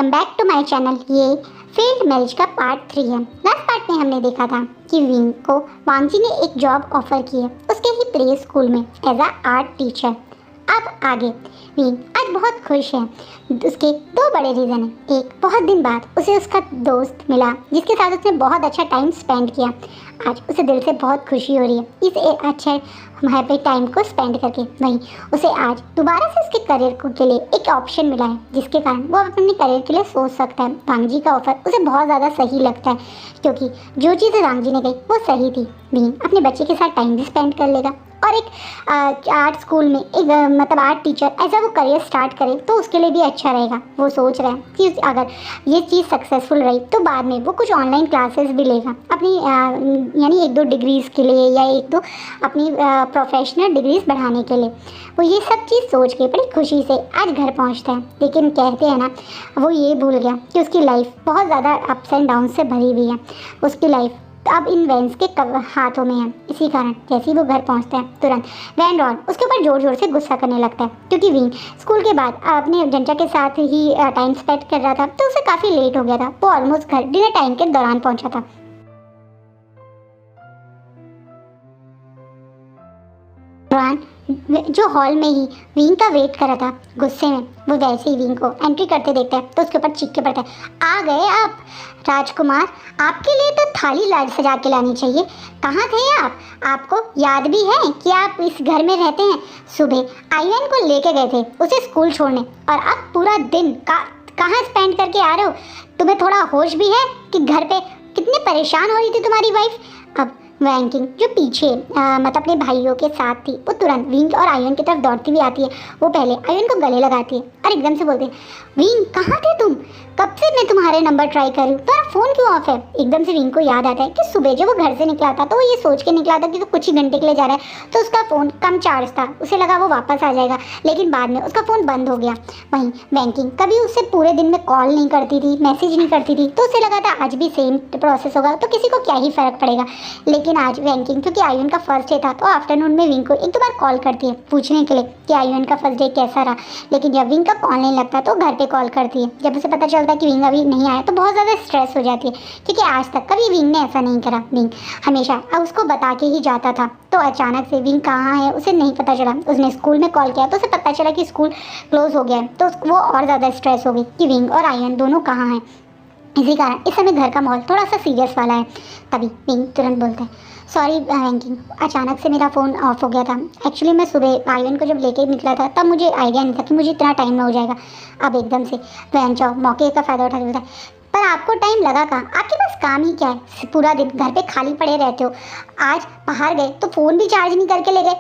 Welcome back to my channel. ये failed marriage का part 3 है। लास्ट पार्ट में हमने देखा था कि विंग को वांगजी ने एक जॉब ऑफर की है उसके ही प्ले स्कूल में एज अ आर्ट टीचर। अब आगे विंग आज बहुत खुश है। उसके दो बड़े रीज़न हैं। एक, बहुत दिन बाद उसे उसका दोस्त मिला जिसके साथ उसने बहुत अच्छा टाइम स्पेंड किया। आज उसे दिल से बहुत खुशी हो रही है इस अच्छे हैप्पी टाइम को स्पेंड करके। वहीं उसे आज दोबारा से उसके करियर के लिए एक ऑप्शन मिला है जिसके कारण वो अपने करियर के लिए सोच सकता है। वांगजी का ऑफर उसे बहुत ज़्यादा सही लगता है क्योंकि जो चीज़ें वांगजी ने कही वो सही थी। विंग अपने बच्चे के साथ टाइम भी स्पेंड कर लेगा और एक आर्ट स्कूल में एक मतलब आर्ट टीचर ऐसा वो करियर स्टार्ट करे तो उसके लिए भी अच्छा रहेगा। वो सोच रहा है कि अगर ये चीज़ सक्सेसफुल रही तो बाद में वो कुछ ऑनलाइन क्लासेस भी लेगा अपनी यानी 1-2 डिग्रीज़ के लिए या 1-2 अपनी प्रोफेशनल डिग्रीज बढ़ाने के लिए। वो ये सब चीज़ सोच के बड़ी खुशी से आज घर पहुंचता है। लेकिन कहते हैं ना, वो ये भूल गया कि उसकी लाइफ बहुत ज़्यादा अप्स एंड डाउन से भरी हुई है। उसकी लाइफ अब इन वैंस के हाथों में है। इसी कारण जैसे ही वो घर पहुंचता है तुरंत वैन रॉन उसके ऊपर ज़ोर ज़ोर से गुस्सा करने लगता है क्योंकि विंग स्कूल के बाद अपने जंचा के साथ ही टाइम स्पेंड कर रहा था तो उसे काफ़ी लेट हो गया था। वो ऑलमोस्ट घर डिनर टाइम के दौरान पहुंचा था। रॉन जो हॉल में ही विंग का वेट कर रहा था गुस्से में, वो वैसे ही विंग को एंट्री करते देखता है तो उसके ऊपर चीख के पड़ता है, आ गए आप राजकुमार, आपके लिए तो थाली लाड सजा के लानी चाहिए। कहाँ थे आप? आपको याद भी है कि आप इस घर में रहते हैं? सुबह आयन को लेके गए थे उसे स्कूल छोड़ने और अब पूरा दिन कहाँ स्पेंड करके आ रहे हो? तुम्हें थोड़ा होश भी है कि घर पे कितने परेशान हो रही थी तुम्हारी वाइफ? अब वैंकिंग जो पीछे मतलब अपने भाइयों के साथ थी वो तुरंत विंग और आयन की तरफ दौड़ती हुई आती है। वो पहले आयन को गले लगाती है और एकदम से बोलती है, विंग कहाँ थे तुम? कब से मैं तुम्हारे नंबर ट्राई कर रही हूँ, तुम्हारा फ़ोन क्यों ऑफ है? एकदम से विंग को याद आता है कि सुबह जब वो घर से निकला था तो वो ये सोच के निकला था कि तो कुछ ही घंटे के लिए जा रहा है तो उसका फ़ोन कम चार्ज था, उसे लगा वो वापस आ जाएगा, लेकिन बाद में उसका फ़ोन बंद हो गया। वहीं वैंकिंग कभी उससे पूरे दिन में कॉल नहीं करती थी, मैसेज नहीं करती थी, तो उसे लगा था आज भी सेम प्रोसेस होगा तो किसी को क्या ही फ़र्क पड़ेगा। लेकिन आज वैंकिंग क्योंकि आयन का फर्स्ट डे था तो आफ्टरनून में विंग को एक दो बार कॉल करती है पूछने के लिए कि आयन का फर्स्ट डे कैसा रहा। लेकिन जब विंग का कॉल नहीं लगता तो घर पे कॉल करती है। जब उसे पता चलता है कि विंग अभी नहीं आया तो बहुत ज़्यादा स्ट्रेस हो जाती है क्योंकि आज तक कभी विंग ने ऐसा नहीं करा। विंग हमेशा उसको बता के ही जाता था तो अचानक से विंग कहाँ है उसे नहीं पता चला। उसने स्कूल में कॉल किया तो उसे पता चला कि स्कूल क्लोज हो गया है तो वो और ज़्यादा स्ट्रेस हो गई कि विंग और आयन दोनों कहाँ हैं। इसी कारण इस समय घर का माहौल थोड़ा सा सीरियस वाला है। तभी विंग तुरंत बोलता है, सॉरी वैंकिंग, अचानक से मेरा फ़ोन ऑफ हो गया था। एक्चुअली मैं सुबह आयन को जब लेके निकला था तब मुझे आइडिया नहीं था कि मुझे इतना टाइम में हो जाएगा। अब एकदम से वैन चाओ मौके का फ़ायदा उठा के बोलता है, पर आपको टाइम लगा कहाँ? आपके पास काम ही क्या है? पूरा दिन घर पे खाली पड़े रहते हो। आज बाहर गए तो फ़ोन भी चार्ज नहीं करके ले गए।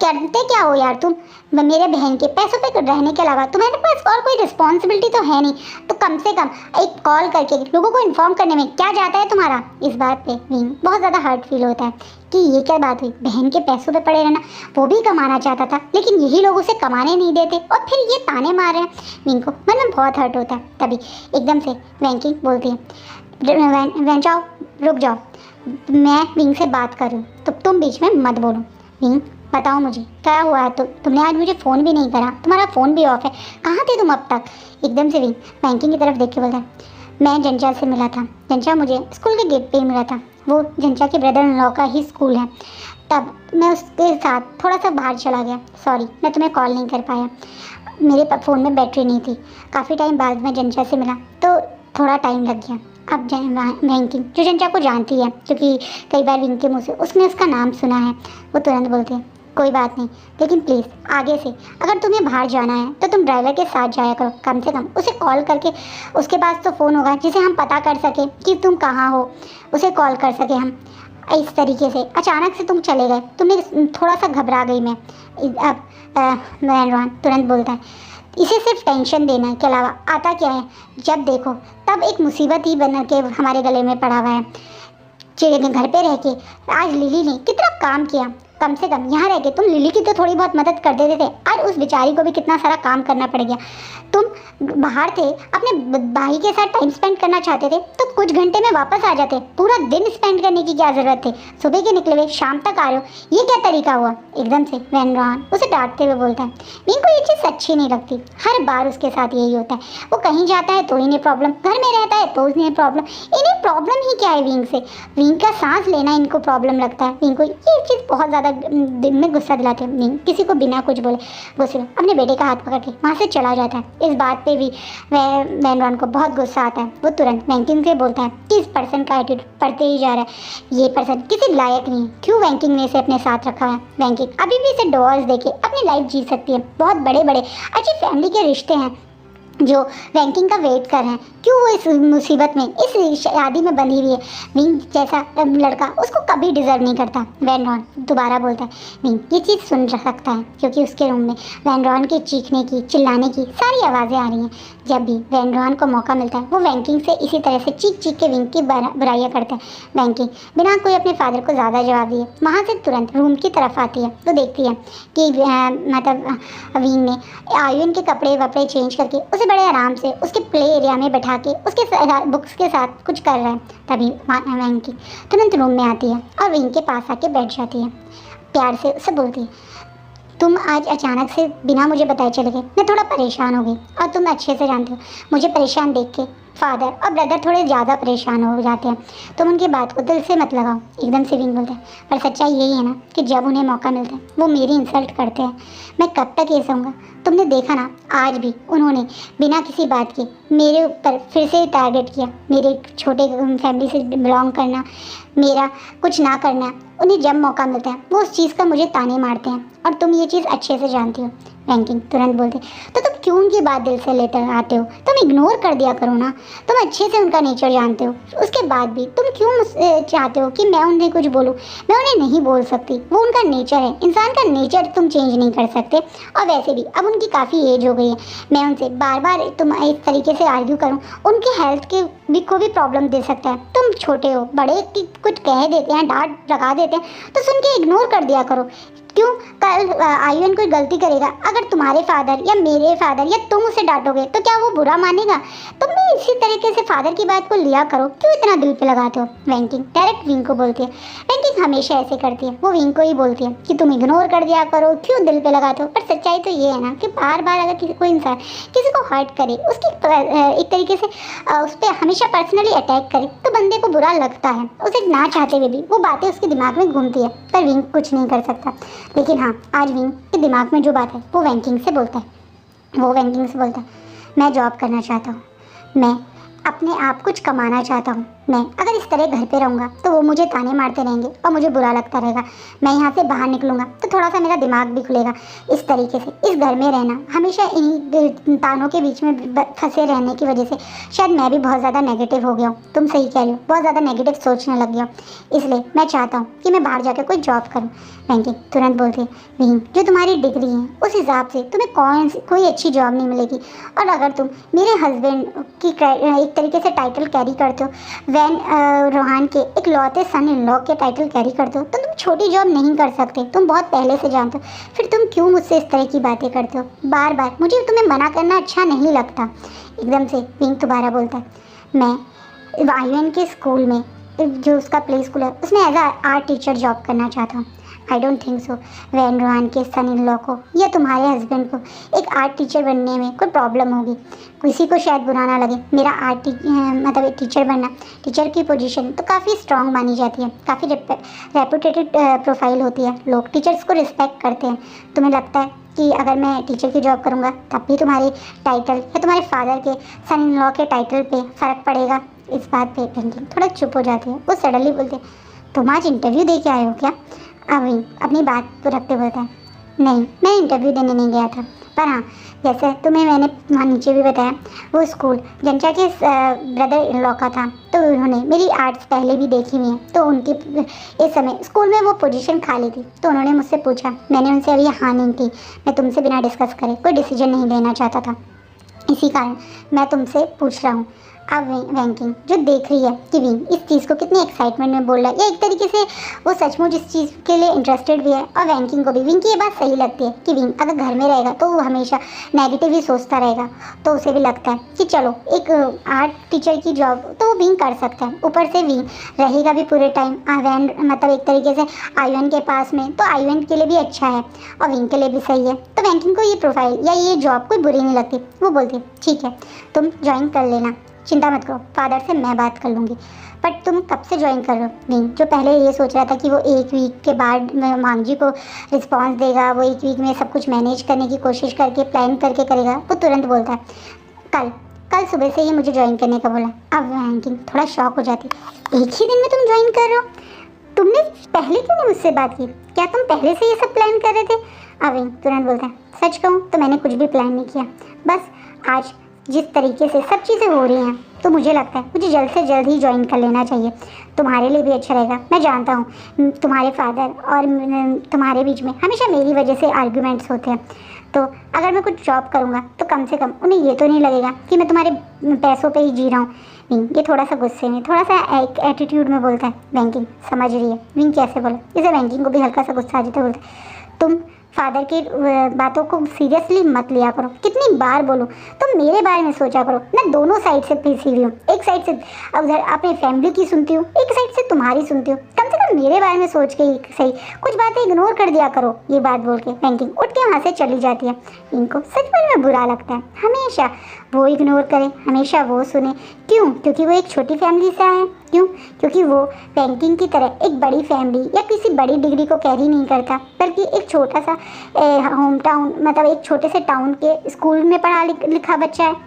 करते क्या हो यार तुम? मेरे बहन के पैसों पे रहने के अलावा तुम्हारे पास और कोई रिस्पॉन्सिबिलिटी तो है नहीं, तो कम से कम एक कॉल करके लोगों को इन्फॉर्म करने में क्या जाता है तुम्हारा? इस बात पे विंग बहुत ज़्यादा हर्ट फील होता है कि ये क्या बात हुई, बहन के पैसों पे पड़े रहना। वो भी कमाना चाहता था लेकिन यही लोग उसे कमाने नहीं देते और फिर ये ताने मार रहे हैं। विंग को मतलब बहुत हर्ट होता है। तभी एकदम से वैंकिंग बोलती है, वैन जाओ, रुक जाओ, मैं विंग से बात करूँ तो तुम बीच में मत बोलो। विंग बताओ मुझे क्या हुआ है? तो तुमने आज मुझे फ़ोन भी नहीं करा, तुम्हारा फ़ोन भी ऑफ है, कहाँ थे तुम अब तक? एकदम से विंग बैंकिंग की तरफ देख के बोलता है, मैं जंचा से मिला था। जंचा मुझे स्कूल के गेट पे ही मिला था। वो जंचा के ब्रदर इन लॉ का ही स्कूल है। तब मैं उसके साथ थोड़ा सा बाहर चला गया। सॉरी मैं तुम्हें कॉल नहीं कर पाया, मेरे फ़ोन में बैटरी नहीं थी। काफ़ी टाइम बाद में जंचा से मिला तो थोड़ा टाइम लग गया। अब बैंकिंग जो जंचा को जानती है क्योंकि कई बार विंग के मुँह से उसने उसका नाम सुना है, वो तुरंत बोलते हैं, कोई बात नहीं, लेकिन प्लीज़ आगे से अगर तुम्हें बाहर जाना है तो तुम ड्राइवर के साथ जाया करो। कम से कम उसे कॉल करके, उसके पास तो फ़ोन होगा जिसे हम पता कर सके कि तुम कहाँ हो, उसे कॉल कर सके हम। इस तरीके से अचानक से तुम चले गए, तुमने थोड़ा सा घबरा गई मैं। अब रोहन तुरंत बोलता है, इसे सिर्फ टेंशन देने के अलावा आता क्या है? जब देखो तब एक मुसीबत ही बन के हमारे गले में पड़ा हुआ है। घर पे रह के आज लिली ने कितना काम किया, कम से कम यहाँ रह के तुम लिली की तो थोड़ी बहुत मदद कर देते थे, और उस बेचारी को भी कितना सारा काम करना पड़ गया। तुम बाहर थे, अपने भाई के साथ टाइम स्पेंड करना चाहते थे तो कुछ घंटे में वापस आ जाते, पूरा दिन स्पेंड करने की क्या ज़रूरत थी? सुबह के निकले हुए शाम तक आ रहे हो, ये क्या तरीका हुआ? एकदम से वैन रॉन उसे डांटते हुए बोलता है। विंग को ये चीज़ अच्छी नहीं लगती, हर बार उसके साथ यही होता है। वो कहीं जाता है तो इन्हें प्रॉब्लम, घर में रहता है तो इन्हें प्रॉब्लम। इन्हें प्रॉब्लम ही क्या है विंग से? विंग का सांस लेना इनको प्रॉब्लम लगता है। विंग को ये चीज़ बहुत ज़्यादा दिल में गुस्सा दिलाती है। विंग किसी को बिना कुछ बोले गुस्से में अपने बेटे का हाथ पकड़ के वहाँ से चला जाता है। इस बात पे भी वैन रॉन को बहुत गुस्सा आता है। वो तुरंत वैंकिंग से बोलता है कि इस पर्सन का एटीट्यूड बढ़ते ही जा रहा है, ये पर्सन किसी लायक नहीं है, क्यों वैंकिंग ने इसे अपने साथ रखा है? वैंकिंग अभी भी इसे डिवोर्स देके अपनी लाइफ जी सकती है। बहुत बड़े बड़े अच्छी फैमिली के रिश्ते हैं जो वैंकिंग का वेट कर रहे हैं, क्यों वो इस मुसीबत में, इस शादी में बंधी हुई है? विंग जैसा लड़का उसको कभी डिजर्व नहीं करता। वैन रॉन दोबारा बोलता है। विंग ये चीज़ सुन सकता है क्योंकि उसके रूम में वैन रॉन के चीखने की, चिल्लाने की सारी आवाज़ें आ रही हैं। जब भी वैन रॉन को मौका मिलता है वो वैंकिंग से इसी तरह से चीख चीख के विंग की बुराइयाँ करता है। वैंकिंग बिना कोई अपने फादर को ज़्यादा जवाब दिए वहाँ से तुरंत रूम की तरफ आती है। तो देखती है कि मतलब विंग ने आयुन के कपड़े वपड़े चेंज करके उसे बड़े आराम से उसके प्ले एरिया में बैठा के उसके बुक्स के साथ कुछ कर रहा है। तभी वैंकिंग तुरंत रूम में आती है और विंग के पास आके बैठ जाती है। प्यार से उसे बोलती है, तुम आज अचानक से बिना मुझे बताए चले गए, मैं थोड़ा परेशान हो गई और तुम अच्छे से जानते हो मुझे परेशान देख के फादर और ब्रदर थोड़े ज़्यादा परेशान हो जाते हैं। तुम उनकी बात को दिल से मत लगाओ। एकदम से विंग बोलता है, पर सच्चाई यही है ना कि जब उन्हें मौका मिलता है वो मेरी इंसल्ट करते हैं। मैं कब तक ये सहूँगा? तुमने देखा ना आज भी उन्होंने बिना किसी बात के मेरे ऊपर फिर से टारगेट किया। मेरे छोटे फैमिली से बिलोंग करना, मेरा कुछ ना करना, उन्हें जब मौका मिलता है वो उस चीज़ का मुझे ताने मारते हैं और तुम ये चीज़ अच्छे से जानती हो। वैंकिंग तुरंत बोलते, तो तुम क्यों उनकी बात दिल से लेते आते हो? तुम इग्नोर कर दिया करो ना, तुम अच्छे से उनका नेचर जानते हो। उसके बाद भी तुम क्यों चाहते हो कि मैं उन्हें कुछ बोलूँ? मैं उन्हें नहीं बोल सकती, वो उनका नेचर है। इंसान का नेचर तुम चेंज नहीं कर सकते। और वैसे भी अब उनकी काफ़ी एज हो गई है, मैं उनसे बार बार तुम इस तरीके से आर्ग्यू करूँ उनकी हेल्थ के भी को भी प्रॉब्लम दे सकता है। तुम छोटे हो, बड़े की कुछ कह देते हैं, डांट लगा देते हैं तो सुन के इग्नोर कर दिया करो। क्यों? कल आयुन कोई गलती करेगा, अगर तुम्हारे फादर या मेरे फादर या तुम उसे डांटोगे तो क्या वो बुरा मानेगा? तुम भी इसी तरीके से फादर की बात को लिया करो, क्यों इतना दिल पे लगाते हो? वैंकिंग डायरेक्ट विंग को बोलती है। वैंकिंग हमेशा ऐसे करती है, वो विंग को ही बोलती है कि तुम इग्नोर कर दिया करो, क्यों दिल पे लगाते हो? पर सच्चाई तो ये है ना कि बार बार अगर कोई इंसान किसी को हर्ट करे, उसकी एक तरीके से उस पर हमेशा पर्सनली अटैक करे तो बंदे को बुरा लगता है। उसे ना चाहते हुए भी वो बातें उसके दिमाग में घूमती है, पर विंग कुछ नहीं कर सकता। लेकिन हाँ, आज विंग के दिमाग में जो बात है वो वैंकिंग से बोलता है। वो वैंकिंग से बोलता है, मैं जॉब करना चाहता हूँ, मैं अपने आप कुछ कमाना चाहता हूँ। मैं अगर इस तरह घर पे रहूँगा तो वो मुझे ताने मारते रहेंगे और मुझे बुरा लगता रहेगा। मैं यहाँ से बाहर निकलूँगा तो थोड़ा सा मेरा दिमाग भी खुलेगा। इस तरीके से इस घर में रहना, हमेशा इन्हीं तानों के बीच में फंसे रहने की वजह से शायद मैं भी बहुत ज़्यादा नेगेटिव हो गया हूँ। तुम सही कह रही हो, बहुत ज़्यादा नेगेटिव सोचने लग गया हूँ। इसलिए मैं चाहता हूँ कि मैं बाहर जाकर कोई जॉब करूँ। वैंकिंग तुरंत बोलती है, विंग जो तुम्हारी डिग्री है उस हिसाब से तुम्हें कोई अच्छी जॉब नहीं मिलेगी। और अगर तुम मेरे हस्बैंड की एक तरीके से टाइटल कैरी करते हो, वैन रोहान के एक लौते सन इन लॉ के टाइटल कैरी करते हो, तो तुम छोटी जॉब नहीं कर सकते। तुम बहुत पहले से जानते हो, फिर तुम क्यों मुझसे इस तरह की बातें करते हो बार बार? मुझे तुम्हें मना करना अच्छा नहीं लगता। एकदम से विंग दोबारा बोलता है, मैं आयुन के स्कूल में जो उसका प्ले स्कूल है उसमें एज आ आर्ट टीचर जॉब करना चाहता हूँ। I don't think so when Rohan के सन इन लॉ को या तुम्हारे हस्बैंड को एक आर्ट टीचर बनने में कोई प्रॉब्लम होगी। किसी को शायद बुरा ना लगे, मेरा मतलब एक टीचर बनना, टीचर की पोजीशन तो काफ़ी स्ट्रॉन्ग मानी जाती है, काफ़ी रेपुटेटेड प्रोफाइल होती है, लोग टीचर्स को रिस्पेक्ट करते हैं। तुम्हें लगता है कि अगर मैं टीचर की जॉब करूँगा तब भी तुम्हारी टाइटल या तुम्हारे फादर के सन इन लॉ के टाइटल पे फ़र्क पड़ेगा? इस बात पे वैंकिंग थोड़ा चुप हो जाती है। वो सडनली बोलते, तुम आज इंटरव्यू दे के आए हो क्या? विंग अपनी बात को रखते बोलता है, नहीं मैं इंटरव्यू देने नहीं गया था, पर हाँ जैसे तुम्हें मैंने वहाँ नीचे भी बताया वो स्कूल जंचा के ब्रदर इन लॉ का था, तो उन्होंने मेरी आर्ट्स पहले भी देखी हुई हैं, तो उनकी इस समय स्कूल में वो पोजीशन खाली थी, तो उन्होंने मुझसे पूछा, मैंने उनसे अभी हाँ नहीं की। मैं तुमसे बिना डिस्कस करे कोई डिसीजन नहीं लेना चाहता था, इसी कारण मैं तुमसे पूछ रहा हूँ। अब वैंकिंग जो देख रही है कि विंग इस चीज़ को कितनी एक्साइटमेंट में बोल रहा है, या एक तरीके से वो सचमुच इस चीज़ के लिए इंटरेस्टेड भी है। और वैंकिंग को भी विंग की ये बात सही लगती है कि विंग अगर घर में रहेगा तो वो हमेशा नेगेटिव ही सोचता रहेगा। तो उसे भी लगता है कि चलो एक आर्ट टीचर की जॉब तो वो विंग कर सकता है, ऊपर से विंग रहेगा भी पूरे टाइम आइवैन, मतलब एक तरीके से आइवैन के पास में, तो आइवैन के लिए भी अच्छा है और विंग के लिए भी सही है। तो वैंकिंग को ये प्रोफाइल या ये जॉब कोई बुरी नहीं लगती। वो बोलती ठीक है तुम ज्वाइन कर लेना, चिंता मत करो, फादर से मैं बात कर लूँगी। बट तुम कब से ज्वाइन कर रहे हो? विंग जो पहले ये सोच रहा था कि वो एक वीक के बाद मांगजी को रिस्पांस देगा, वो एक वीक में सब कुछ मैनेज करने की कोशिश करके प्लान करके करेगा, वो तुरंत बोलता है कल कल सुबह से ही मुझे ज्वाइन करने का बोला। अब वैंकिंग थोड़ा शॉक हो जाती, एक ही दिन में तुम ज्वाइन कर रहे हो? तुमने पहले क्यों नहीं मुझसे बात की? क्या तुम पहले से ये सब प्लान कर रहे थे? अब विंग तुरंत बोलता है सच कहूँ तो मैंने कुछ भी प्लान नहीं किया, बस आज जिस तरीके से सब चीज़ें हो रही हैं तो मुझे लगता है मुझे जल्द से जल्द ही ज्वाइन कर लेना चाहिए। तुम्हारे लिए भी अच्छा रहेगा। मैं जानता हूँ तुम्हारे फादर और तुम्हारे बीच में हमेशा मेरी वजह से आर्ग्यूमेंट्स होते हैं, तो अगर मैं कुछ जॉब करूँगा तो कम से कम उन्हें ये तो नहीं लगेगा कि मैं तुम्हारे पैसों पे ही जी रहा हूँ। विंग ये थोड़ा सा गुस्से में, थोड़ा सा एक एटीट्यूड में बोलता है। वैंकिंग समझ रही है विंग कैसे बोला, इसे वैंकिंग को भी हल्का सा गुस्सा आ जाता है। बोलता है तुम फादर की बातों को सीरियसली मत लिया करो, कितनी बार बोलूं तुम मेरे बारे में सोचा करो। मैं दोनों साइड से फंसी हुई हूँ, एक साइड से उधर अपने फैमिली की सुनती हूँ, एक साइड से तुम्हारी सुनती हूँ, कम से कम मेरे बारे में सोच के ही सही कुछ बातें इग्नोर कर दिया करो। ये बात बोल के वैंकिंग उठ के वहाँ से चली जाती है। इनको सच में बुरा लगता है हमेशा वो इग्नोर करे, हमेशा वो सुने। क्यों? क्योंकि वो एक छोटी फैमिली से आया है। क्यों? क्योंकि वो वैंकिंग की तरह एक बड़ी फैमिली या किसी बड़ी डिग्री को कैरी नहीं करता, बल्कि एक छोटा सा होम टाउन, मतलब एक छोटे से टाउन के स्कूल में पढ़ा लिखा बच्चा है।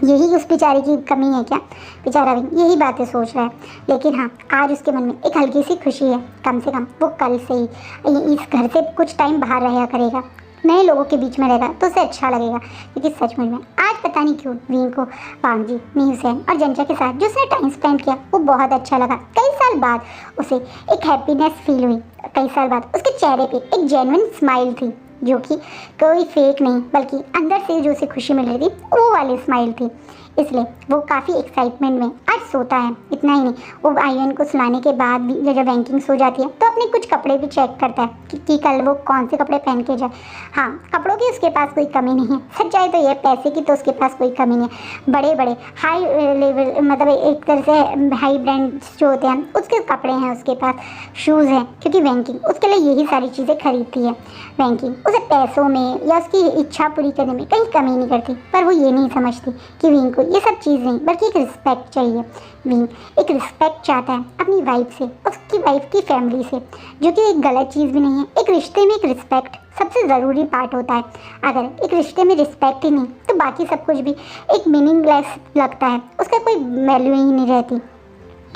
यही उस बेचारे की कमी है क्या? बेचारा विंग यही बातें सोच रहा है। लेकिन हाँ, आज उसके मन में एक हल्की सी खुशी है, कम से कम वो कल से ही इस घर से कुछ टाइम बाहर रहा करेगा, नए लोगों के बीच में रहेगा तो उसे अच्छा लगेगा। क्योंकि सचमुच में आज पता नहीं क्यों विंग को वांगजी, न्यूसेन और जंजा के साथ जो उसने टाइम स्पेंड किया वो बहुत अच्छा लगा। कई साल बाद उसे एक हैप्पीनेस फील हुई, कई साल बाद उसके चेहरे पे एक जेन्युइन स्माइल थी, जो कि कोई फेक नहीं बल्कि अंदर से जो उसे खुशी मिल रही थी वो वाली स्माइल थी। इसलिए वो काफ़ी एक्साइटमेंट में आज सोता है। इतना ही नहीं, वो आइवैन को सुलाने के बाद भी जब वैंकिंग सो जाती है तो अपने कुछ कपड़े भी चेक करता है कि कल वो कौन से कपड़े पहन के जाए। हाँ, कपड़ों की उसके पास कोई कमी नहीं है, सच्चाई तो ये पैसे की तो उसके पास कोई कमी नहीं है। बड़े बड़े हाई लेवल, मतलब एक तरह से हाई ब्रांड्स जो होते हैं उसके कपड़े हैं उसके पास, शूज़ हैं, क्योंकि वैंकिंग उसके लिए यही सारी चीज़ें खरीदती है। वैंकिंग उसे पैसों में या उसकी इच्छा पूरी करने में कहीं कमी नहीं करती, पर वो ये नहीं समझती कि विंग को ये सब चीज़ नहीं बल्कि एक रिस्पेक्ट चाहिए। विंग एक रिस्पेक्ट चाहता है अपनी वाइफ से, उसकी वाइफ की फैमिली से, जो कि एक गलत चीज़ भी नहीं है। एक रिश्ते में एक रिस्पेक्ट सबसे ज़रूरी पार्ट होता है। अगर एक रिश्ते में रिस्पेक्ट ही नहीं तो बाकी सब कुछ भी एक मीनिंगलेस लगता है, उसका कोई वैल्यू ही नहीं रहती।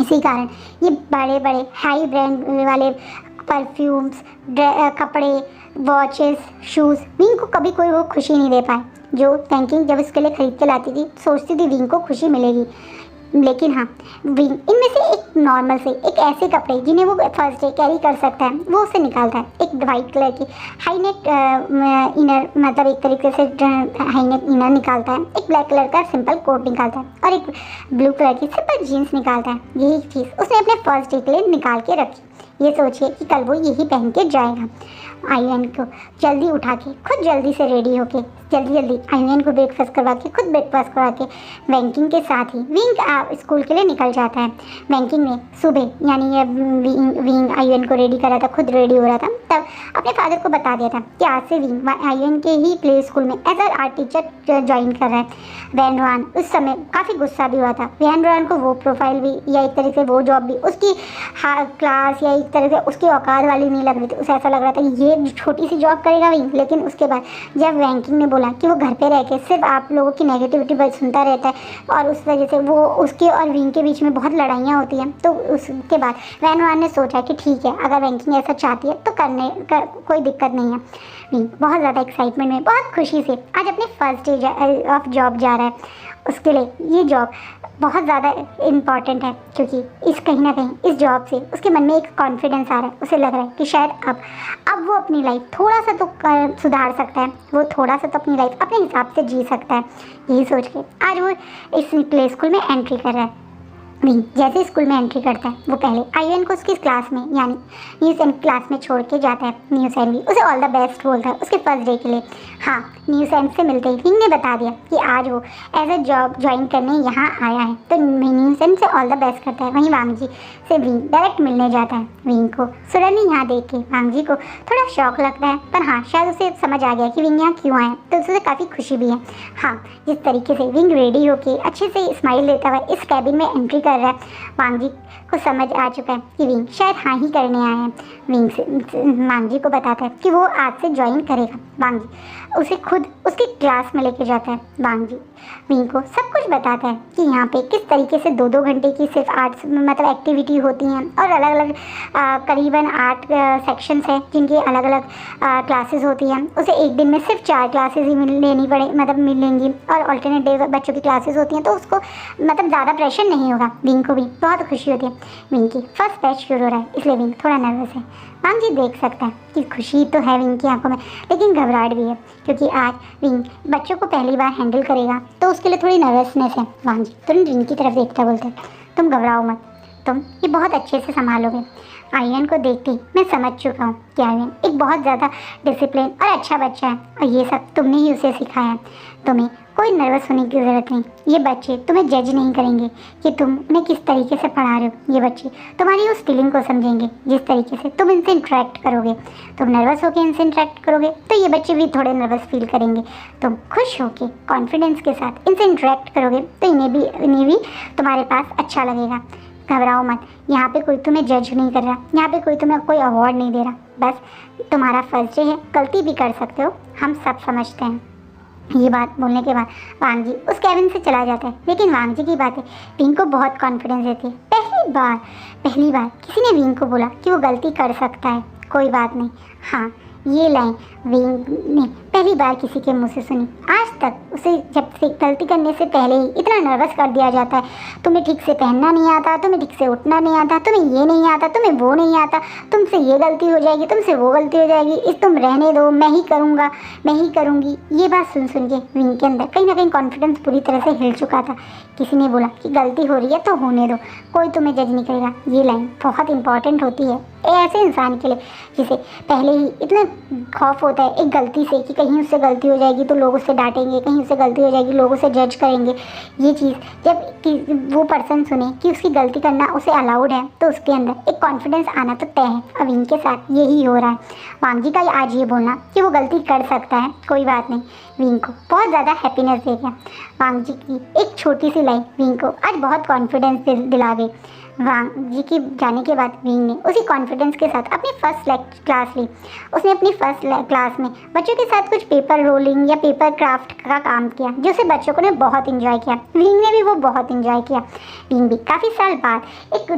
इसी कारण ये बड़े बड़े हाई ब्रांड वाले परफ्यूम्स, कपड़े, वॉचेस, शूज़ विंग को कभी कोई वो खुशी नहीं दे पाए जो वैंकिंग जब उसके लिए खरीद के लाती थी। सोचती थी विंग को खुशी मिलेगी, लेकिन हाँ, विंग इनमें से एक नॉर्मल से एक ऐसे कपड़े जिन्हें वो फर्स्ट डे कैरी कर सकता है वो उसे निकालता है। एक वाइट कलर की हाई नेक इनर, मतलब एक तरीके से हाई नेक इनर निकालता है, एक ब्लैक कलर का सिंपल कोट निकालता है और एक ब्लू कलर की सिंपल जीन्स निकालता है। यही चीज़ उसने अपने फर्स्ट डे के लिए निकाल के रखी। ये सोचिए कि कल वो यही पहन के जाएगा। आइवैन को जल्दी उठा के खुद जल्दी से रेडी होके जल्दी आइवैन को ब्रेकफास्ट करवा के खुद ब्रेकफास्ट करवा के वैंकिंग के साथ ही विंग स्कूल के लिए निकल जाता है। वैंकिंग ने सुबह, यानी विंग आइवैन को रेडी करा था, खुद रेडी हो रहा था, तब अपने फादर को बता दिया था कि आज से विंग आइवैन के ही प्ले स्कूल में as a art teacher join कर रहा है। वैन रॉन उस समय काफ़ी गुस्सा भी हुआ था। वैन रॉन को वो प्रोफाइल भी या एक तरह से वो जॉब भी उसकी क्लास या एक तरह से उसकी औकात वाली नहीं लग रही थी। उसे ऐसा लग रहा था ये छोटी सी जॉब करेगा विंग। लेकिन उसके बाद जब वैंकिंग ने बोला कि वो घर पे रह के सिर्फ आप लोगों की नेगेटिविटी बस सुनता रहता है और उस वजह से वो उसके और विंग के बीच में बहुत लड़ाइयाँ होती हैं, तो उसके बाद वैन रॉन ने सोचा कि ठीक है, अगर वैंकिंग ऐसा चाहती है तो कोई दिक्कत नहीं है। विंग बहुत ज़्यादा एक्साइटमेंट में, बहुत खुशी से आज अपने फर्स्ट डे ऑफ जॉब जा रहा है। उसके लिए ये जॉब बहुत ज़्यादा इम्पॉर्टेंट है, क्योंकि इस कहीं ना कहीं इस जॉब से उसके मन में एक कॉन्फिडेंस आ रहा है। उसे लग रहा है कि शायद अब वो अपनी लाइफ थोड़ा सा तो सुधार सकता है, वो थोड़ा सा तो अपनी लाइफ अपने हिसाब से जी सकता है। यही सोच के आज वो इस प्ले स्कूल में एंट्री कर रहा है। विंग जैसे स्कूल में एंट्री करता है, वो पहले आयुन को उसकी क्लास में यानी न्यूज़ एंड क्लास में छोड़ के जाता है। न्यूज़ एंड भी उसे ऑल द बेस्ट बोलता है उसके फर्स्ट डे के लिए। हाँ, न्यूज़ एंड से मिलते ही विंग ने बता दिया कि आज वो एज अ जॉब ज्वाइन करने यहाँ आया है, तो न्यूज़ एंड से ऑल द बेस्ट करता है। वहीं वांग जी से विंग डायरेक्ट मिलने जाता है। विंग को सुरनी यहाँ देख के वांग जी को थोड़ा शौक लगता है, पर हाँ शायद उसे समझ आ गया कि विंग यहाँ क्यों आया, तो उसे काफ़ी खुशी भी है। हाँ, जिस तरीके से विंग रेडी होके अच्छे से स्माइल देता हुआ इस कैबिन में एंट्री कर रहा है, वांग जी को समझ आ चुका है कि विंग शायद हाँ ही करने आया है। विंग से वांग जी को बताता है कि वो आज से ज्वाइन करेगा। वांग जी उसे खुद उसकी क्लास में लेके जाता है। वांग जी विंग को सब कुछ बताता है कि यहाँ पे किस तरीके से 2-2 घंटे की सिर्फ आर्ट्स मतलब एक्टिविटी होती हैं, और अलग अलग करीबन 8 सेक्शंस हैं जिनकी अलग अलग क्लासेस होती हैं। उसे एक दिन में सिर्फ 4 क्लासेस ही मिलेंगी, और अल्टरनेट डे बच्चों की क्लासेस होती हैं, तो उसको मतलब ज़्यादा प्रेशर नहीं होगा। विंग को भी बहुत खुशी होती है। विंग की फर्स्ट बैच शुरू हो रहा है, इसलिए विंग थोड़ा नर्वस है। वांग जी देख सकता है कि खुशी तो है विंग की आंखों में, लेकिन घबराहट भी है, क्योंकि आज विंग बच्चों को पहली बार हैंडल करेगा, तो उसके लिए थोड़ी नर्वसनेस है। वांग जी तुरंत विंग की तरफ देखता बोलते हैं, तुम घबराओ मत, तुम ये बहुत अच्छे से संभालोगे। आर्यन को देखते ही मैं समझ चुका हूँ कि आर्यन एक बहुत ज़्यादा डिसिप्लिन और अच्छा बच्चा है, और ये सब तुमने ही उसे सिखाया है। तुम्हें कोई नर्वस होने की ज़रूरत नहीं। ये बच्चे तुम्हें जज नहीं करेंगे कि तुम उन्हें किस तरीके से पढ़ा रहे हो। ये बच्चे तुम्हारी उस फीलिंग को समझेंगे जिस तरीके से तुम इनसे इंटरेक्ट करोगे। तुम नर्वस होकर इनसे इंटरेक्ट करोगे तो ये बच्चे भी थोड़े नर्वस फील करेंगे। तुम खुश होकर कॉन्फिडेंस के साथ इनसे इंटरेक्ट करोगे तो इन्हें भी तुम्हारे पास अच्छा लगेगा। घबराओ मत, यहाँ पे कोई तुम्हें जज नहीं कर रहा, यहाँ पे कोई तुम्हें कोई अवार्ड नहीं दे रहा। बस तुम्हारा फर्स्ट डे है, गलती भी कर सकते हो, हम सब समझते हैं। ये बात बोलने के बाद वांग जी उस कैबिन से चला जाता है, लेकिन वांग जी की बातें विंग को बहुत कॉन्फिडेंस देती है। पहली बार किसी ने विंग को बोला कि वो गलती कर सकता है, कोई बात नहीं। हाँ, ये लाइन विंग ने पहली बार किसी के मुंह से सुनी। आज तक उसे जब से गलती करने से पहले ही इतना नर्वस कर दिया जाता है। तुम्हें ठीक से पहनना नहीं आता, तुम्हें ठीक से उठना नहीं आता, तुम्हें ये नहीं आता, तुम्हें वो नहीं आता, तुमसे ये गलती हो जाएगी, तुमसे वो गलती हो जाएगी, इस तुम रहने दो, मैं ही करूँगा, मैं ही करूँगी। ये बात सुन के विंग के अंदर कहीं ना कहीं कॉन्फिडेंस पूरी तरह से हिल चुका था। किसी ने बोला कि गलती हो रही है तो होने दो, कोई तुम्हें जज नहीं करेगा। ये लाइन बहुत इंपॉर्टेंट होती है ऐसे इंसान के लिए जिसे पहले ही इतना खौफ होता है एक गलती से कि कहीं उससे गलती हो जाएगी तो लोग उससे डांटेंगे, कहीं उससे गलती हो जाएगी लोग उसे जज करेंगे। ये चीज़ जब वो पर्सन सुने कि उसकी गलती करना उसे अलाउड है, तो उसके अंदर एक कॉन्फिडेंस आना तो तय है। अब इनके साथ यही हो रहा है। वांग जी का आज ये बोलना कि वो गलती कर सकता है, कोई बात नहीं, विंग को बहुत ज़्यादा हैप्पीनेस दे गया। वांग जी की एक छोटी सी लाइन विंग को आज बहुत कॉन्फिडेंस दिला गई। वांग जी के जाने के बाद विंग ने उसी कॉन्फिडेंस के साथ अपनी फर्स्ट क्लास ली। उसने अपनी फर्स्ट क्लास में बच्चों के साथ कुछ पेपर रोलिंग या पेपर क्राफ्ट का काम किया, जो से बच्चों को ने बहुत इंजॉय किया। विंग ने भी वो बहुत इंजॉय किया। विंग भी काफ़ी साल बाद एक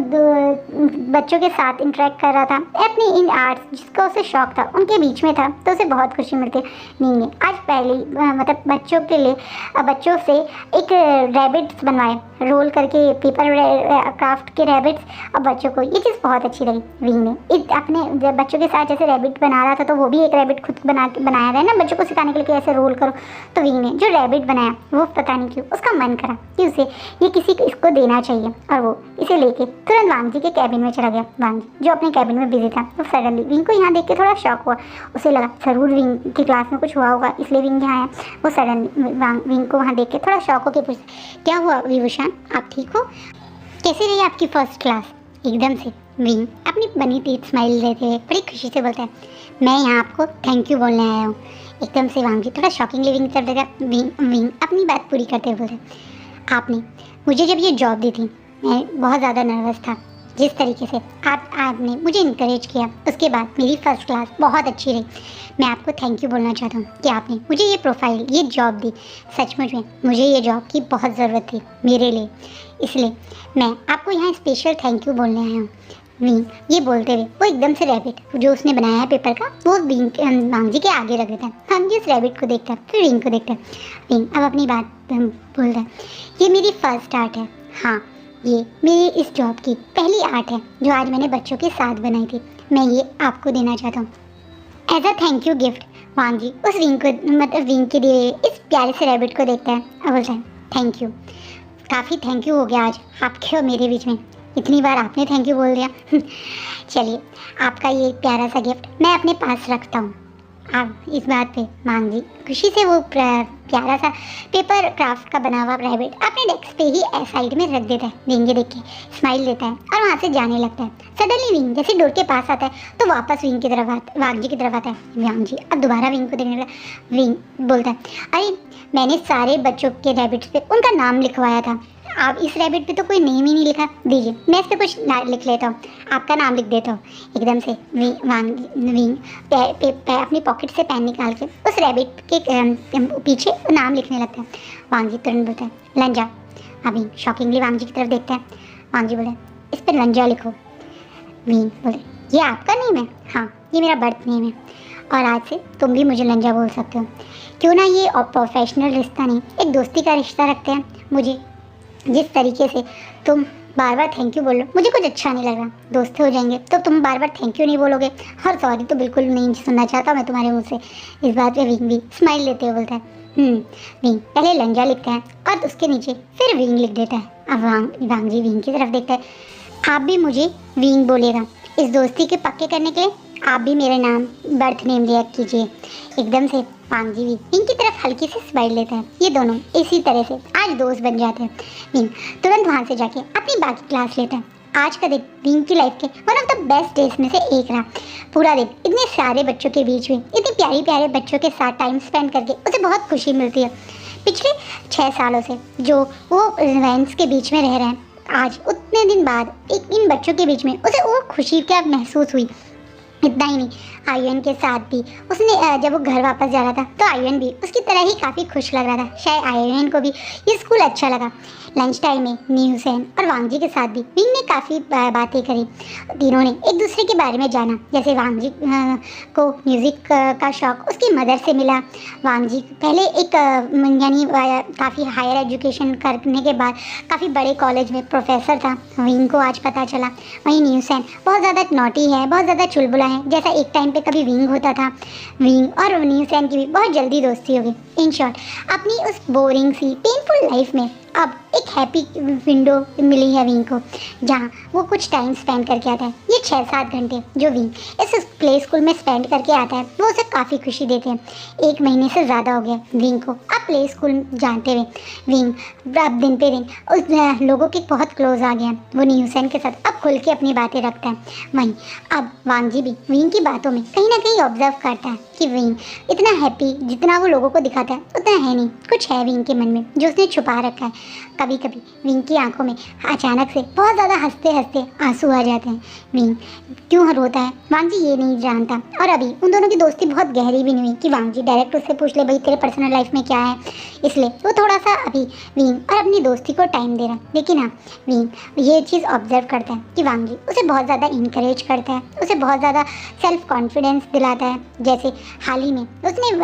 बच्चों के साथ इंटरेक्ट कर रहा था, अपनी इन आर्ट्स जिसका उसे शौक था उनके बीच में था, तो उसे बहुत खुशी मिलती। विंग ने आज पहले मतलब बच्चों के लिए बच्चों से एक रैबिट्स बनवाए, रोल करके पेपर क्राफ्ट के रैबिट्स, और बच्चों को ये चीज़ बहुत अच्छी लगी। विंग ने अपने जब बच्चों के साथ जैसे रैबिट बना रहा था, तो वो भी एक रैबिट खुद बनाया गया ना बच्चों को सिखाने के लिए कि ऐसे रोल करो, तो विंग ने जो रैबिट बनाया वो पता नहीं क्यों उसका मन करा कि उसे ये किसी को इसको देना चाहिए, और वो इसे लेके तुरंत वांग जी के कैबिन में चला गया। वांग जी जो अपने कैबिन में बिजी था, तो सडनली विंग को यहाँ देख के थोड़ा शॉक हुआ। उसे लगा ज़रूर विंग की क्लास में कुछ हुआ होगा, इसलिए विंग यहाँ आया। वो सडनली विंग को वहाँ देख के थोड़ा शॉक होकर पूछा, क्या हुआ विभूषण, आप ठीक हो, कैसी रही आपकी फर्स्ट क्लास? एकदम से विंग अपनी बनी तेज स्माइल देते हुए बड़ी खुशी से बोलता है, मैं यहाँ आपको थैंक यू बोलने आया हूँ। एकदम से वांग जी थोड़ा शॉकिंगली विंग कर देगा। विंग अपनी बात पूरी करते हुए बोलते, आपने मुझे जब ये जॉब दी थी मैं बहुत ज़्यादा नर्वस था। जिस तरीके से आपने मुझे इनकरेज किया, उसके बाद मेरी फर्स्ट क्लास बहुत अच्छी रही। मैं आपको थैंक यू बोलना चाहता हूँ कि आपने मुझे ये प्रोफाइल, ये जॉब दी। सचमुच में मुझे ये जॉब की बहुत ज़रूरत थी मेरे लिए, इसलिए मैं आपको यहाँ स्पेशल थैंक यू बोलने आया हूँ। विंग ये बोलते हुए वो एकदम से रैबिट जो उसने बनाया है पेपर का, वो वांग जी के आगे रख देता है। वांग जी उस रैबिट को देखता है, फिर विंग को देखता है। विंग अब अपनी बात बोलता है, ये मेरी फर्स्ट आर्ट है। हाँ, ये मेरी इस जॉब की पहली आर्ट है जो आज मैंने बच्चों के साथ बनाई थी। मैं ये आपको देना चाहता हूँ as a thank you gift. Wang ji उस विंग को मतलब विंग के दिए इस प्यारे से रैबिट को देखता है और बोलता है थैंक यू। काफ़ी थैंक यू हो गया आज आपके और मेरे बीच में, इतनी बार आपने थैंक यू बोल दिया। चलिए, आपका ये प्यारा सा गिफ्ट मैं अपने पास रखता हूँ। अब इस बात पे वांग जी खुशी से वो प्यारा सा पेपर क्राफ्ट का बना हुआ रैबिट अपने डेस्क पे ही साइड में रख देता है। विंग देख के स्माइल देता है और वहाँ से जाने लगता है। सडनली विंग जैसे डोर के पास आता है तो वापस विंग की तरफ वांग जी की तरफ आता है। वांग जी अब दोबारा विंग को देखने लगा। विंग बोलता है अरे मैंने सारे बच्चों के रैबिट्स पे उनका नाम लिखवाया था, आप इस रैबिट पे तो कोई नेम ही नहीं लिखा, दीजिए मैं इस पे कुछ लिख लेता हूँ, आपका नाम लिख देता हूँ। एकदम से विंग अपनी पॉकेट से पेन निकाल के उस रैबिट के पीछे नाम लिखने लगता है। वांग जी तुरंत बोलता है लंजा। अभी शॉकिंगली वांग जी की तरफ देखता है। वांग जी बोले इस पर लंजा लिखो। विंग बोले ये आपका नेम है? हाँ, ये मेरा बर्थ नेम है और आज से तुम भी मुझे लंजा बोल सकते हो। क्यों ना ये प्रोफेशनल रिश्ता नहीं, एक दोस्ती का रिश्ता रखते हैं। मुझे जिस तरीके से तुम बार बार थैंक यू बोलो मुझे कुछ अच्छा नहीं लग रहा। दोस्त हो जाएंगे तो तुम बार बार थैंक यू नहीं बोलोगे और सॉरी तो बिल्कुल नहीं सुनना चाहता मैं तुम्हारे मुंह से। इस बात पे विंग भी स्माइल लेते हुए बोलता है विंग पहले लंजा लिखता है और उसके नीचे फिर विंग लिख देता है। अब वांग जी विंग की तरफ देखता है। आप भी मुझे विंग बोलेगा, इस दोस्ती के पक्के करने के लिए आप भी मेरा नाम बर्थ नेम लिया कीजिए। एकदम से वांग जी विंग की तरफ हल्की से स्माइल लेता है। ये दोनों इसी तरह से आज दोस्त बन जाते हैं। विंग तुरंत वहाँ से जाके अपनी बाकी क्लास लेता है। आज का दिन विंग की लाइफ के one of the best days में से एक रहा। पूरा दिन इतने सारे बच्चों के बीच में इतने प्यारे प्यारे बच्चों के साथ टाइम स्पेंड करके उसे बहुत खुशी मिलती है। पिछले 6 सालों से जो वो इवेंट्स के बीच में रह रहे हैं, आज उतने दिन बाद एक इन बच्चों के बीच में उसे वो खुशी क्या महसूस हुई। इतना ही नहीं, आयुन के साथ भी उसने जब वो घर वापस जा रहा था तो आयुन भी उसकी तरह ही काफ़ी खुश लग रहा था। शायद आयुन को भी ये स्कूल अच्छा लगा। लंच टाइम में न्यूसेन और वांग जी के साथ भी विंग ने काफ़ी बातें करी। तीनों ने एक दूसरे के बारे में जाना। जैसे वांग जी को म्यूज़िक का शौक़ उसकी मदर से मिला। वांग जी पहले एक यानी काफ़ी हायर एजुकेशन करने के बाद काफ़ी बड़े कॉलेज में प्रोफेसर था, विंग को आज पता चला। वहीं न्यूसेन बहुत ज़्यादा नॉटी है, बहुत ज़्यादा चुलबुला है, जैसा एक टाइम पे कभी विंग होता था। विंग और न्यूसेन की भी बहुत जल्दी दोस्ती हो गई। इन शॉर्ट अपनी उस बोरिंग सी पेनफुल लाइफ में अब एक हैप्पी विंडो मिली है विंग को, जहाँ वो कुछ टाइम स्पेंड करके आता है। ये 6-7 घंटे जो विंग इस प्ले स्कूल में स्पेंड करके आता है वो उसे काफ़ी खुशी देते हैं। 1 महीने से ज़्यादा हो गया विंग को अब प्ले स्कूल जानते हुए। विंग अब दिन पे दिन उस लोगों के बहुत क्लोज आ गया। वो न्यूसेन के साथ अब खुल के अपनी बातें रखता है। वहीं अब वांग जी भी विंग की बातों में कहीं ना कहीं ऑब्जर्व करता है कि विंग इतना हैप्पी जितना वो लोगों को दिखाता है उतना है नहीं, कुछ है विंग के मन में जो उसने छुपा रखा है। कभी कभी विंग की आंखों में अचानक से बहुत ज़्यादा हंसते हंसते आंसू आ जाते हैं। विंग क्यों रोता है वांग जी ये नहीं जानता। और अभी उन दोनों की दोस्ती बहुत गहरी भी नहीं हुई कि वांग जी डायरेक्ट उससे पूछ ले भाई तेरे पर्सनल लाइफ में क्या है, इसलिए वो थोड़ा सा अभी विंग और अपनी दोस्ती को टाइम दे रहा है। लेकिन हाँ, विंग ये चीज़ ऑब्जर्व करता है कि वांग जी उसे बहुत ज़्यादा इंकरेज करता है, उसे बहुत ज़्यादा सेल्फ कॉन्फिडेंस दिलाता है। जैसे हाल ही में उसने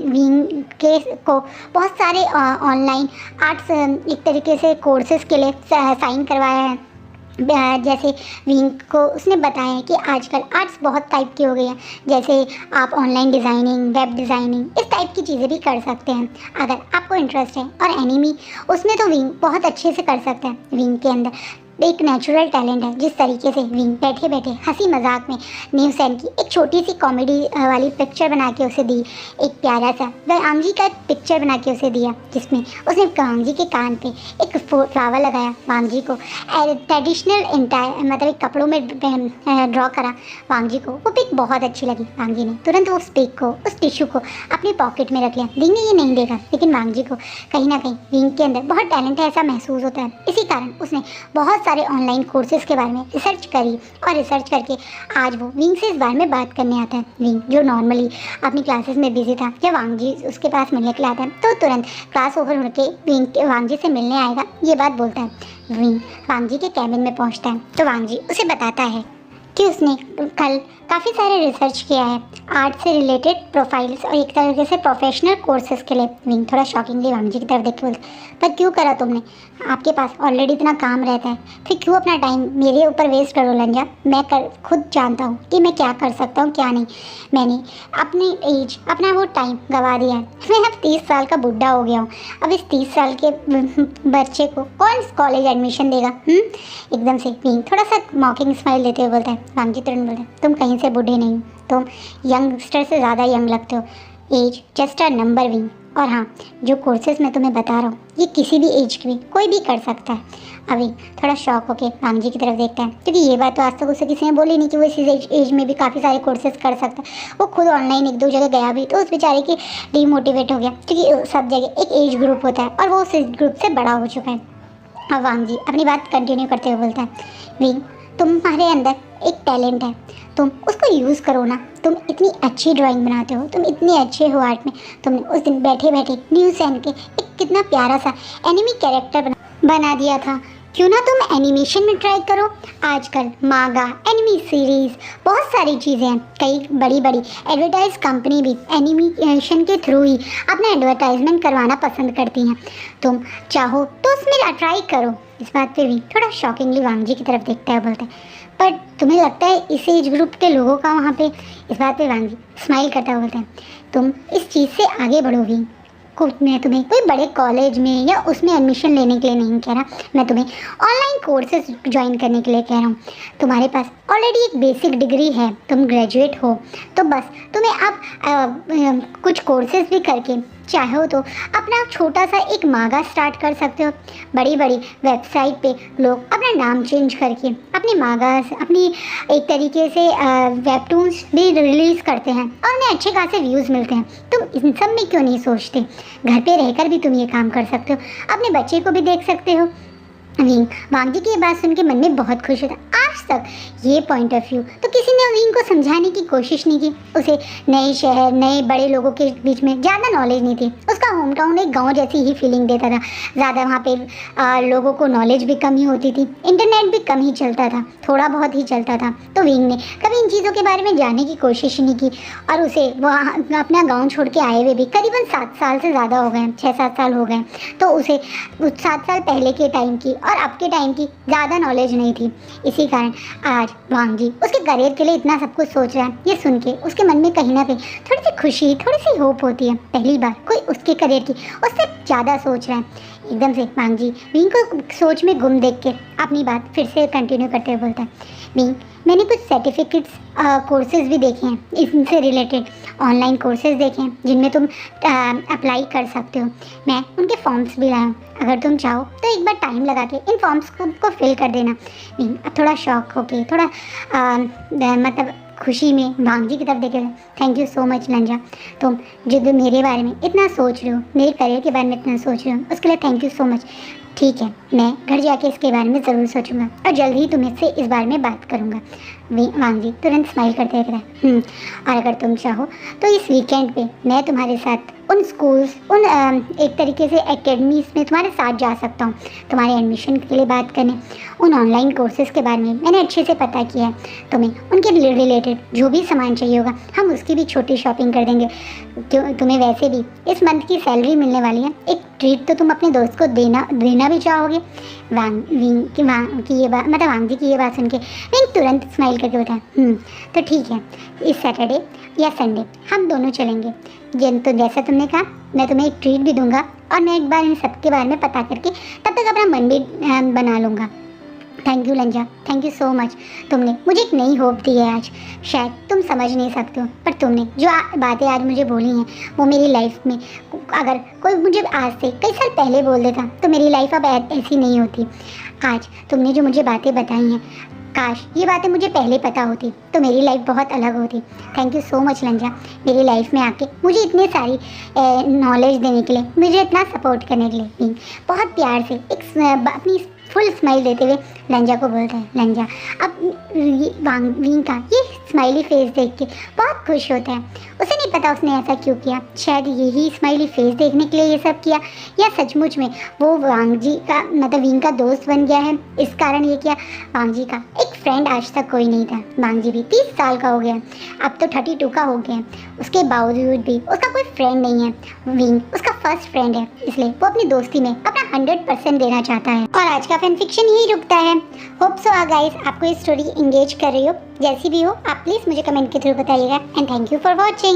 विंग के को बहुत सारे ऑनलाइन आर्ट्स एक तरीके से कोर्सेज के लिए साइन करवाया है। जैसे विंग को उसने बताया है कि आजकल आर्ट्स बहुत टाइप की हो गई है, जैसे आप ऑनलाइन डिज़ाइनिंग, वेब डिज़ाइनिंग इस टाइप की चीज़ें भी कर सकते हैं अगर आपको इंटरेस्ट है। और एनिमी उसमें तो विंग बहुत अच्छे से कर सकता है। विंग के अंदर एक नेचुरल टैलेंट है। जिस तरीके से विंग बैठे बैठे हंसी मजाक में न्यूसेन की एक छोटी सी कॉमेडी वाली पिक्चर बना के उसे दी, एक प्यारा सा वांग जी का पिक्चर बना के उसे दिया जिसमें उसने वांग जी के कान पे एक फ्लावर लगाया, वांग जी को ट्रेडिशनल मतलब एक कपड़ों में ड्रॉ करा वांग जी को। वो पिक बहुत अच्छी लगी। वांग जी ने तुरंत उस पिक को, उस टिश्यू को अपनी पॉकेट में रख लिया। विंग ने ये नहीं देखा, लेकिन वांग जी को कहीं ना कहीं विंग के अंदर बहुत टैलेंट है ऐसा महसूस होता है। इसी कारण उसने बहुत सारे ऑनलाइन कोर्सेज के बारे में रिसर्च करी और रिसर्च करके आज वो विंग से इस बारे में बात करने आता है। विंग जो नॉर्मली अपनी क्लासेस में बिजी था, जब वांग जी उसके पास मिलने के लिए आता है तो तुरंत क्लास ओवर होकर विंग वांग जी से मिलने आएगा ये बात बोलता है। विंग वांग जी के कैबिन में पहुंचता है तो वांग जी उसे बताता है कि उसने कल काफ़ी सारे रिसर्च किया है आर्ट से रिलेटेड प्रोफाइल्स और एक तरीके से प्रोफेशनल कोर्सेज के लिए। विंग थोड़ा शॉकिंगली वांग जी की तरफ देख के बोलते, पर क्यों करा तुमने? आपके पास ऑलरेडी इतना काम रहता है, फिर क्यों अपना टाइम मेरे ऊपर वेस्ट करो लंजा? मैं खुद जानता हूँ कि मैं क्या कर सकता हूँ क्या नहीं। मैंने अपनी एज अपना वो टाइम गंवा दिया है। मैं अब 30 साल का बुढ़ा हो गया हूँ। अब इस 30 साल के बच्चे को कौन कॉलेज एडमिशन देगा? एकदम से विंग थोड़ा सा मॉकिंग स्माइल देते हुए बोलता है। वांग जी तुरंत बोलते हैं, तुम कहीं से बूढ़े नहीं हो, तुम यंगस्टर से ज़्यादा यंग लगते हो। Age just a number Wing. और हाँ, जो कोर्सेज मैं तुम्हें बता रहा हूँ ये किसी भी एज की कोई भी कर सकता है। अभी थोड़ा शॉक होके वांग जी की तरफ देखता है, क्योंकि ये बात तो आज तक उसे किसी ने बोली नहीं कि वो इस एज में भी काफ़ी सारे कोर्सेज कर सकता है। वो खुद ऑनलाइन 1-2 जगह गया भी तो उस बेचारे की डीमोटिवेट हो गया, क्योंकि सब जगह एक एज ग्रुप होता है और वो उस एज ग्रुप से बड़ा हो चुका है। अब वांग जी अपनी बात कंटिन्यू करते हुए बोलता है, विंग तुम्हारे अंदर एक टैलेंट है, तुम उसको यूज़ करो ना। तुम इतनी अच्छी ड्राइंग बनाते हो, तुम इतने अच्छे हो आर्ट में। तुमने उस दिन बैठे बैठे न्यूज़ चैनल के एक कितना प्यारा सा एनिमी कैरेक्टर बना दिया था। क्यों ना तुम एनिमेशन में ट्राई करो। आजकल मांगा, एनिमी सीरीज़, बहुत सारी चीज़ें हैं। कई बड़ी बड़ी एडवर्टाइज कंपनी भी एनिमेशन के थ्रू ही अपना एडवर्टाइजमेंट करवाना पसंद करती हैं। तुम चाहो तो उसमें ट्राई करो। इस बात पे भी थोड़ा शॉकिंगली वांग जी की तरफ देखता है, बोलता है, पर तुम्हें लगता है इस एज ग्रुप के लोगों का वहाँ पे? इस बात पे वांग जी स्माइल करता हुआ बोलता है, तुम इस चीज़ से आगे बढ़ोगी। मैं तुम्हें कोई बड़े कॉलेज में या उसमें एडमिशन लेने के लिए नहीं कह रहा, मैं तुम्हें ऑनलाइन कोर्सेज ज्वाइन करने के लिए कह रहा हूँ। तुम्हारे पास ऑलरेडी एक बेसिक डिग्री है, तुम ग्रेजुएट हो, तो बस तुम्हें अब कुछ कोर्सेज भी करके चाहो तो अपना छोटा सा एक मागा स्टार्ट कर सकते हो। बड़ी बड़ी वेबसाइट पे लोग अपना नाम चेंज करके अपनी मागास, अपनी एक तरीके से वेबटून्स भी रिलीज़ करते हैं और उन्हें अच्छे खासे व्यूज़ मिलते हैं। तुम इन सब में क्यों नहीं सोचते? घर पे रहकर भी तुम ये काम कर सकते हो, अपने बच्चे को भी देख सकते हो। विंग वांग जी की ये बात सुन के मन में बहुत खुश होता। आज तक ये पॉइंट ऑफ व्यू तो किसी ने विंग को समझाने की कोशिश नहीं की। उसे नए शहर, नए बड़े लोगों के बीच में ज़्यादा नॉलेज नहीं थी। उसका होम टाउन एक गांव जैसी ही फीलिंग देता था। ज़्यादा वहाँ पे लोगों को नॉलेज भी कम ही होती थी, इंटरनेट भी कम ही चलता था, थोड़ा बहुत ही चलता था। तो विंग ने कभी इन चीज़ों के बारे में जानने की कोशिश नहीं की और उसे वहाँ अपना गाँव छोड़ के आए हुए भी करीबन 7 साल से ज़्यादा हो गए, 6-7 साल हो गए। तो उसे 7 साल पहले के टाइम की और अब के टाइम की ज़्यादा नॉलेज नहीं थी। इसी कारण आज वांग जी उसके करियर के लिए इतना सब कुछ सोच रहा है। ये सुन के उसके मन में कहीं ना कहीं थोड़ी सी खुशी, थोड़ी सी होप होती है। पहली बार कोई उसके करियर की उससे ज़्यादा सोच रहा है। एकदम से वांग जी विंग को सोच में गुम देख के अपनी बात फिर से कंटिन्यू करते हुए बोलता है, विंग मैंने कुछ सर्टिफिकेट्स कोर्सेज भी देखे हैं, इनसे रिलेटेड ऑनलाइन कोर्सेज देखे हैं जिनमें तुम अप्लाई कर सकते हो। मैं उनके फॉर्म्स भी लाया हूँ, अगर तुम चाहो तो एक बार टाइम लगा के इन फॉर्म्स को फिल कर देना। विंग अब थोड़ा शॉक होके, थोड़ा मतलब खुशी में वांग जी की तरफ देखे, थैंक यू सो मच लंजा, तुम जो मेरे बारे में इतना सोच रहे हो, मेरे करियर के बारे में इतना सोच रहे हो, उसके लिए थैंक यू सो मच। ठीक है, मैं घर जाके इसके बारे में ज़रूर सोचूंगा और जल्द ही तुमसे इस बारे में बात करूंगा। वांग जी तुरंत स्माइल करते रहे, और अगर तुम चाहो तो इस वीकेंड पे मैं तुम्हारे साथ उन स्कूल्स, उन एक तरीके से एकेडमीज़ में तुम्हारे साथ जा सकता हूँ तुम्हारे एडमिशन के लिए बात करने। उन ऑनलाइन कोर्सेज़ के बारे में मैंने अच्छे से पता किया है। तुम्हें उनके रिलेटेड जो भी सामान चाहिए होगा हम उसकी भी छोटी शॉपिंग कर देंगे। तुम्हें वैसे भी इस मंथ की सैलरी मिलने वाली है, एक ट्रीट तो तुम अपने दोस्त को देना भी चाहोगे। वांग की ये बात, मतलब वांग जी की ये बात सुन के विंग तुरंत स्माइल करके बताया, तो ठीक है, इस सैटरडे या संडे हम दोनों चलेंगे। तो जैसा तुमने कहा मैं तुम्हें एक ट्रीट भी दूंगा और मैं एक बार इन सब के बारे में पता करके तब तक अपना मन भी बना लूँगा। Thank you लंजा, thank you so much. तुमने मुझे एक नई होप दी है आज। शायद तुम समझ नहीं सकते हो, पर तुमने जो बातें आज मुझे बोली हैं वो मेरी लाइफ में, अगर कोई मुझे आज से कई साल पहले बोल देता तो मेरी लाइफ अब ऐसी नहीं होती। आज तुमने जो मुझे बातें बताई हैं, काश ये बातें मुझे पहले पता होती तो मेरी लाइफ बहुत अलग होती। थैंक यू सो मच लंजा, मेरी लाइफ में आके मुझे इतने सारी नॉलेज देने के लिए, मुझे इतना सपोर्ट करने के लिए। बहुत प्यार से एक अपनी फुल स्माइल देते हुए लंजा को बोलता है। लंजा अब विंग का ये स्माइली फेस देख के बहुत खुश होता है। उसे नहीं पता उसने ऐसा क्यों किया, शायद यही स्माइली फेस देखने के लिए ये सब किया, या सचमुच में वो वांग जी का, मतलब विंग का दोस्त बन गया है, इस कारण ये किया। वांग जी का एक फ्रेंड आज तक कोई नहीं था। मांगजी भी 30 साल का हो गया, अब तो 32 का हो गया, उसके बावजूद भी उसका कोई फ्रेंड नहीं है। विंग उसका फर्स्ट फ्रेंड है, इसलिए वो अपनी दोस्ती में अपना 100% देना चाहता है। और आज का फैन फिक्शन यही रुकता है। होप सो गाइस आपको ये स्टोरी एंगेज कर रही हो। जैसी भी हो आप प्लीज़ मुझे कमेंट के थ्रू बताइएगा। And thank you for watching.